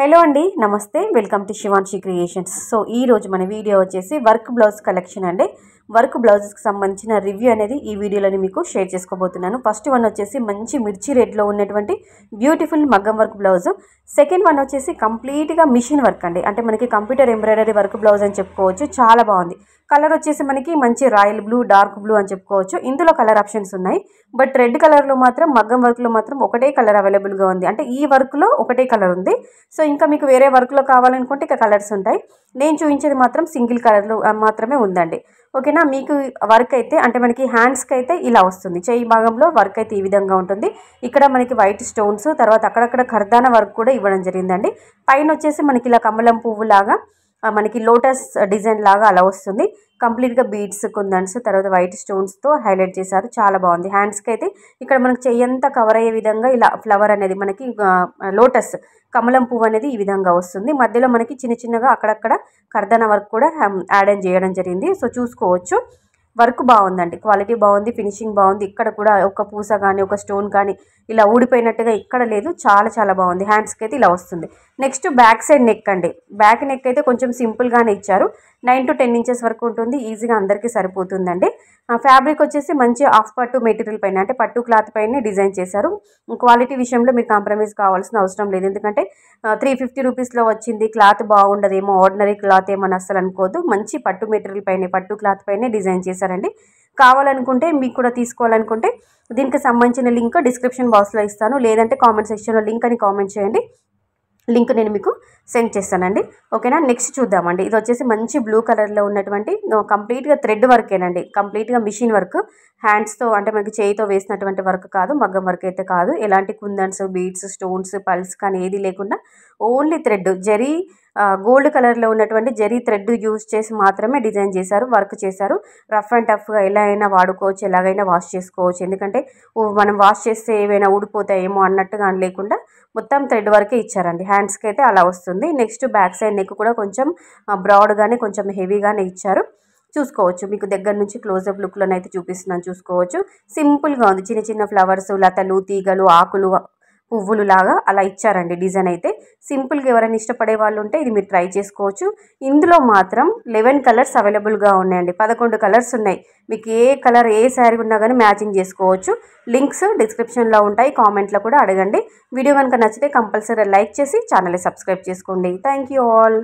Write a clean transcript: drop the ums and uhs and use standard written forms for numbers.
Hello అండి, నమస్తే. Welcome to Shivanshi creations. So ఈ రోజు మన వీడియో వచ్చేసి వర్క్ బ్లౌజ్ కలెక్షన్ అండి. వర్క్ బ్లౌజెస్కి సంబంధించిన రివ్యూ అనేది ఈ వీడియోలోని మీకు షేర్ చేసుకోబోతున్నాను. ఫస్ట్ వన్ వచ్చేసి మంచి మిర్చి రెడ్లో ఉన్నటువంటి బ్యూటిఫుల్ మగ్గం వర్క్ బ్లౌజ్. సెకండ్ వన్ వచ్చేసి కంప్లీట్గా మిషన్ వర్క్ అండి, అంటే మనకి కంప్యూటర్ ఎంబ్రాయిడరీ వర్క్ బ్లౌజ్ అని చెప్పుకోవచ్చు. చాలా బాగుంది. కలర్ వచ్చేసి మనకి మంచి రాయల్ బ్లూ, డార్క్ బ్లూ అని చెప్పుకోవచ్చు. ఇందులో కలర్ ఆప్షన్స్ ఉన్నాయి, బట్ రెడ్ కలర్లో మాత్రం మగ్గం వర్క్లో మాత్రం ఒకటే కలర్ అవైలబుల్గా ఉంది. అంటే ఈ వర్క్లో ఒకటే కలర్ ఉంది. సో ఇంకా మీకు వేరే వర్క్లో కావాలనుకుంటే ఇక కలర్స్ ఉంటాయి. నేను చూపించేది మాత్రం సింగిల్ కలర్లో మాత్రమే ఉందండి. ఓకేనా. మీకు వర్క్ అయితే అంటే మనకి హ్యాండ్స్కి అయితే ఇలా వస్తుంది. చేయి భాగంలో వర్క్ అయితే ఈ విధంగా ఉంటుంది. ఇక్కడ మనకి వైట్ స్టోన్స్, తర్వాత అక్కడక్కడ ఖర్దానా వర్క్ కూడా ఇవ్వడం జరిగిందండి. పైన వచ్చేసి మనకి ఇలా కమలం పువ్వు లాగా మనకి లోటస్ డిజైన్ లాగా అలా వస్తుంది. కంప్లీట్గా బీడ్స్, కుందన్స్, తర్వాత వైట్ స్టోన్స్తో హైలైట్ చేశారు. చాలా బాగుంది. హ్యాండ్స్కి అయితే ఇక్కడ మనకు చెయ్యంతా కవర్ అయ్యే విధంగా ఇలా ఫ్లవర్ అనేది మనకి లోటస్ కమలం పువ్వు అనేది ఈ విధంగా వస్తుంది. మధ్యలో మనకి చిన్న చిన్నగా అక్కడక్కడ కర్దన వర్క్ కూడా యాడ్ చేయడం జరిగింది. సో చూసుకోవచ్చు. వర్క్ బాగుందండి, క్వాలిటీ బాగుంది, ఫినిషింగ్ బాగుంది. ఇక్కడ కూడా ఒక పూస కానీ ఒక స్టోన్ కానీ ఇలా ఊడిపోయినట్టుగా ఇక్కడ లేదు. చాలా చాలా బాగుంది. హ్యాండ్స్కి అయితే ఇలా వస్తుంది. నెక్స్ట్ బ్యాక్ సైడ్ నెక్ అండి. బ్యాక్ నెక్ అయితే కొంచెం సింపుల్గానే ఇచ్చారు. 9 to 10 ఇంచెస్ వరకు ఉంటుంది. ఈజీగా అందరికీ సరిపోతుందండి. ఫ్యాబ్రిక్ వచ్చేసి మంచి ఆఫ్ పట్టు మెటీరియల్ పైన, అంటే పట్టు క్లాత్ పైన డిజైన్ చేశారు. క్వాలిటీ విషయంలో మీరు కాంప్రమైజ్ కావాల్సిన అవసరం లేదు. ఎందుకంటే 350 రూపీస్లో వచ్చింది, క్లాత్ బాగుండదేమో, ఆర్డినరీ క్లాత్ ఏమని అస్సలు అనుకోవద్దు. మంచి పట్టు మెటీరియల్ పైన, పట్టు క్లాత్ పైనే డిజైన్ చేశారండి. కావాలనుకుంటే మీకు కూడా తీసుకోవాలనుకుంటే దీనికి సంబంధించిన లింక్ డిస్క్రిప్షన్ బాక్స్లో ఇస్తాను, లేదంటే కామెంట్ సెక్షన్లో లింక్ అని కామెంట్ చేయండి. లింక్ నేను మీకు సెండ్ చేస్తానండి. ఓకేనా. నెక్స్ట్ చూద్దామండి. ఇది వచ్చేసి మంచి బ్లూ కలర్లో ఉన్నటువంటి కంప్లీట్గా థ్రెడ్ వర్కేనండి. కంప్లీట్గా మిషన్ వర్క్, హ్యాండ్స్తో అంటే మనకి చేయితో వేసినటువంటి వర్క్ కాదు, మగ్గం వర్క్ అయితే కాదు. ఎలాంటి కుందన్స్, బీడ్స్, స్టోన్స్, పల్స్ కానీ ఏది లేకుండా ఓన్లీ థ్రెడ్, జరీ గోల్డ్ కలర్లో ఉన్నటువంటి జరీ థ్రెడ్ యూజ్ చేసి మాత్రమే డిజైన్ చేశారు, వర్క్ చేశారు. రఫ్ అండ్ టఫ్గా ఎలా అయినా వాడుకోవచ్చు, ఎలాగైనా వాష్ చేసుకోవచ్చు. ఎందుకంటే మనం వాష్ చేస్తే ఏవైనా ఊడిపోతాయేమో అన్నట్టుగా లేకుండా మొత్తం థ్రెడ్ వరకే ఇచ్చారండి. హ్యాండ్స్కి అయితే అలా వస్తుంది. నెక్స్ట్ బ్యాక్ సైడ్ నెక్ కూడా కొంచెం బ్రాడ్గానే కొంచెం హెవీగానే ఇచ్చారు. చూసుకోవచ్చు. మీకు దగ్గర నుంచి క్లోజప్ లుక్లను అయితే చూపిస్తున్నాను, చూసుకోవచ్చు. సింపుల్గా ఉంది. చిన్న చిన్న ఫ్లవర్స్, లతలు, తీగలు, ఆకులు, పువ్వులు లాగా అలా ఇచ్చారండి. డిజైన్ అయితే సింపుల్గా ఎవరైనా ఇష్టపడే వాళ్ళు ఉంటే ఇది మీరు ట్రై చేసుకోవచ్చు. ఇందులో మాత్రం 11 కలర్స్ అవైలబుల్గా ఉన్నాయండి. 11 కలర్స్ ఉన్నాయి. మీకు ఏ కలర్ ఏ శారీ ఉన్నా కానీ మ్యాచింగ్ చేసుకోవచ్చు. లింక్స్ డిస్క్రిప్షన్లో ఉంటాయి, కామెంట్లో కూడా అడగండి. వీడియో కనుక నచ్చితే కంపల్సరీ లైక్ చేసి ఛానల్ని సబ్స్క్రైబ్ చేసుకోండి. Thank you all.